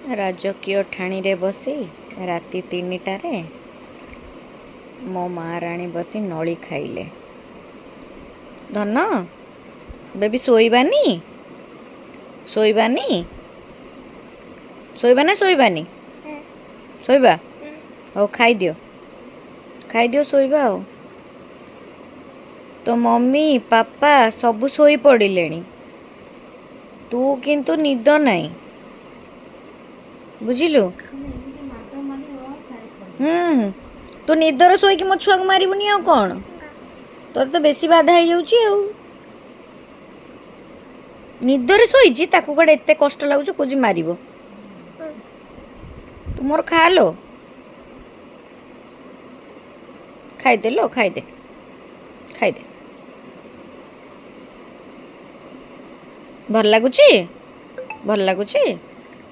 राजकीय ठाणी रे बसी राति 3टारे मो महाराणी बसी नली खाइले। धन बेबी शोइबानी शोइबानी शोइबा ना शोइबानी शोइबा हो खाई दियो शोइबा हो। तो मम्मी पापा सबु शोई पड़िलेनी तू किंतु निद नहीं बुझिलु। तू निदर शोईकी मो छुआ को मारिबुनी आ कौन तो बेसी बाधा हो जाउची आ निदरे शोईची ताकू कड़े एते कष्ट लागुच कोजी मारिबो। तू मोर खा लो खाइदे लो खाइदे भल लागुची